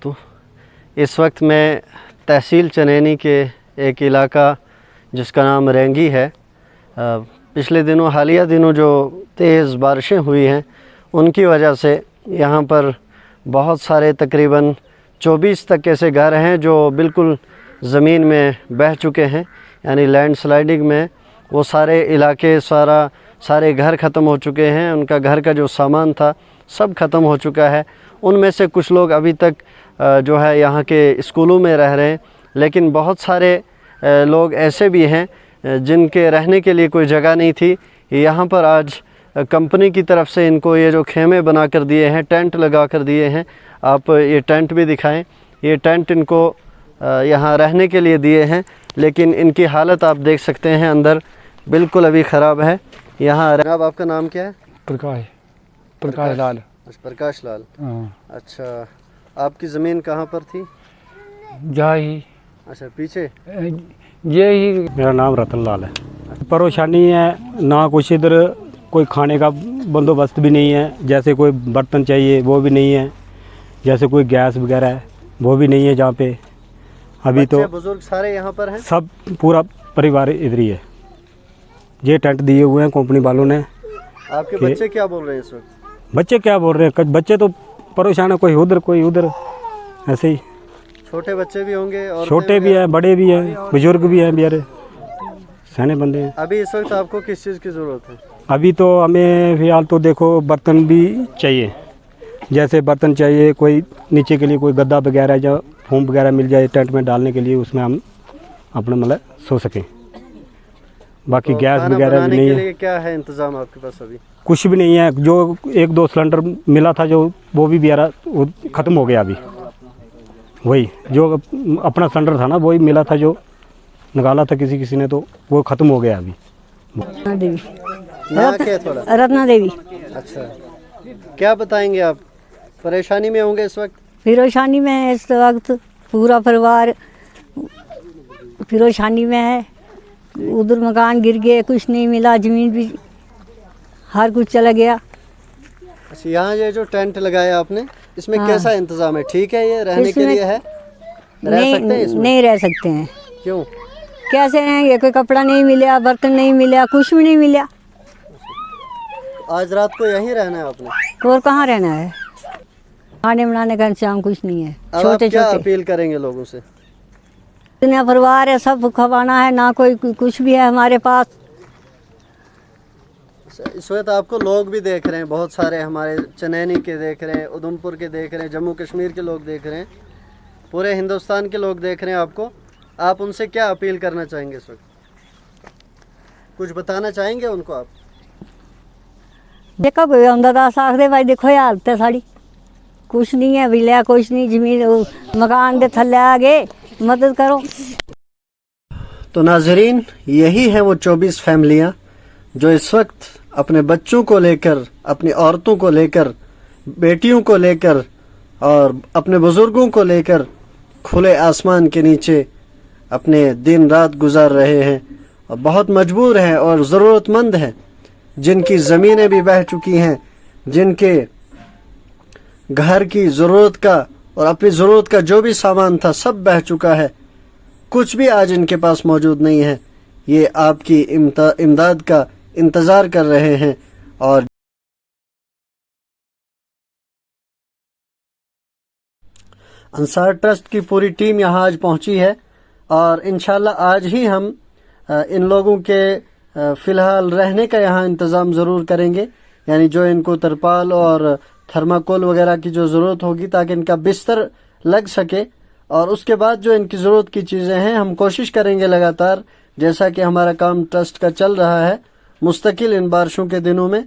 वबरकातुह। इस वक्त मैं तहसील चनैनी के एक इलाका जिसका नाम रेंगी है, पिछले दिनों हालिया दिनों जो तेज़ बारिशें हुई हैं उनकी वजह से यहाँ पर बहुत सारे तकरीबन 24 तक ऐसे घर हैं जो बिल्कुल ज़मीन में बह चुके हैं, यानी लैंड स्लाइडिंग में वो सारे इलाके सारे घर ख़त्म हो चुके हैं। उनका घर का जो सामान था सब ख़त्म हो चुका है। उनमें से कुछ लोग अभी तक जो है यहाँ के स्कूलों में रह रहे हैं, लेकिन बहुत सारे लोग ऐसे भी हैं जिनके रहने के लिए कोई जगह नहीं थी। यहाँ पर आज कंपनी की तरफ से इनको ये जो खेमे बना कर दिए हैं, टेंट लगा कर दिए हैं। आप ये टेंट भी दिखाएं। ये टेंट इनको यहाँ रहने के लिए दिए हैं, लेकिन इनकी हालत आप देख सकते हैं अंदर बिल्कुल अभी ख़राब है। यहाँ जनाब, आपका नाम क्या है? प्रकाश लाल। प्रकाश लाल। हाँ। अच्छा, आपकी ज़मीन कहाँ पर थी? जा ही। अच्छा, पीछे ये ही। मेरा नाम रतन लाल है। परेशानी है ना, कुछ इधर कोई खाने का बंदोबस्त भी नहीं है, जैसे कोई बर्तन चाहिए वो भी नहीं है, जैसे कोई गैस वगैरह है वो भी नहीं है जहाँ पे। अभी तो बुजुर्ग सारे यहाँ पर हैं, सब पूरा परिवार इधर ही है। ये टेंट दिए हुए हैं कंपनी वालों ने। आपके बच्चे क्या बोल रहे हैं इस वक्त? बच्चे क्या बोल रहे हैं? बच्चे तो परेशान है, कोई उधर ऐसे ही। छोटे बच्चे भी होंगे? और छोटे भी हैं, बड़े भी हैं, बुजुर्ग भी हैं, बेचारे सयाने बंदे हैं। अभी इस वक्त आपको किस चीज़ की ज़रूरत है? अभी तो हमें फिलहाल तो देखो बर्तन भी चाहिए, जैसे बर्तन चाहिए, कोई नीचे के लिए कोई गद्दा वगैरह या फोम वगैरह मिल जाए टेंट में डालने के लिए, उसमें हम अपना मतलब सो सकें। बाकी तो गैस वगैरह भी नहीं है। क्या है इंतज़ाम आपके पास? अभी कुछ भी नहीं है। जो 1-2 सिलेंडर मिला था जो वो भी बेचारा ख़त्म हो गया। अभी वही जो अपना सिलेंडर था ना वही मिला था, जो निकाला था किसी ने, तो वो ख़त्म हो गया अभी। रत्ना देवी। अच्छा, क्या बताएंगे आप? परेशानी में होंगे इस वक्त? परेशानी में है इस वक्त, पूरा परिवार परेशानी में है। उधर मकान गिर गए, कुछ नहीं मिला, ज़मीन भी हर कुछ चला गया। अच्छा, यहाँ ये जो टेंट लगाया आपने, इसमें कैसा इंतज़ाम है? ठीक है, ये रहने के लिए है? रह सकते हैं इसमें? नहीं रह सकते हैं। क्यों? कैसे रहेंगे? कोई कपड़ा नहीं मिला, बर्तन नहीं मिला, कुछ भी नहीं मिला। आज रात को यहीं रहना है आपने? और कहाँ रहना है? खाने बनाने का इंतजाम कुछ नहीं है। छोटे क्या अपील करेंगे लोगों से? इतना परिवार है, सब खवाना है, ना कोई कुछ भी है हमारे पास। इस वक्त आपको लोग भी देख रहे हैं, बहुत सारे हमारे चनैनी के देख रहे हैं, उधमपुर के देख रहे हैं, जम्मू कश्मीर के लोग देख रहे हैं, पूरे हिंदुस्तान के लोग देख रहे हैं आपको। आप उनसे क्या अपील करना चाहेंगे इस वक्त? कुछ बताना चाहेंगे उनको आप? देखो कोई आंदा दस आखदे भाई देखो ये हालत है साड़ी, कुछ नहीं है, बिलिया कुछ नहीं, जमीन मकान के थल्ले आ गए, मदद करो। तो नाजरीन, यही है वो 24 फैमिलियाँ जो इस वक्त अपने बच्चों को लेकर, अपनी औरतों को लेकर, बेटियों को लेकर और अपने बुजुर्गों को लेकर खुले आसमान के नीचे अपने दिन रात गुजार रहे हैं, और बहुत मजबूर हैं और ज़रूरतमंद हैं, जिनकी ज़मीनें भी बह चुकी हैं, जिनके घर की ज़रूरत का और अपनी ज़रूरत का जो भी सामान था सब बह चुका है। कुछ भी आज इनके पास मौजूद नहीं है। ये आपकी इमदाद का इंतज़ार कर रहे हैं। और अंसार ट्रस्ट की पूरी टीम यहाँ आज पहुँची है, और इंशाल्लाह आज ही हम इन लोगों के फ़िलहाल रहने का यहाँ इंतज़ाम ज़रूर करेंगे, यानी जो इनको तरपाल और थर्माकोल वगैरह की जो ज़रूरत होगी ताकि इनका बिस्तर लग सके। और उसके बाद जो इनकी ज़रूरत की चीज़ें हैं हम कोशिश करेंगे लगातार, जैसा कि हमारा काम ट्रस्ट का चल रहा है मुस्तकिल इन बारिशों के दिनों में,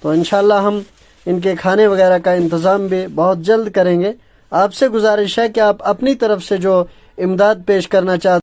तो इंशाल्लाह हम इनके खाने वगैरह का इंतज़ाम भी बहुत जल्द करेंगे। आपसे गुजारिश है कि आप अपनी तरफ से जो इमदाद पेश करना चाहते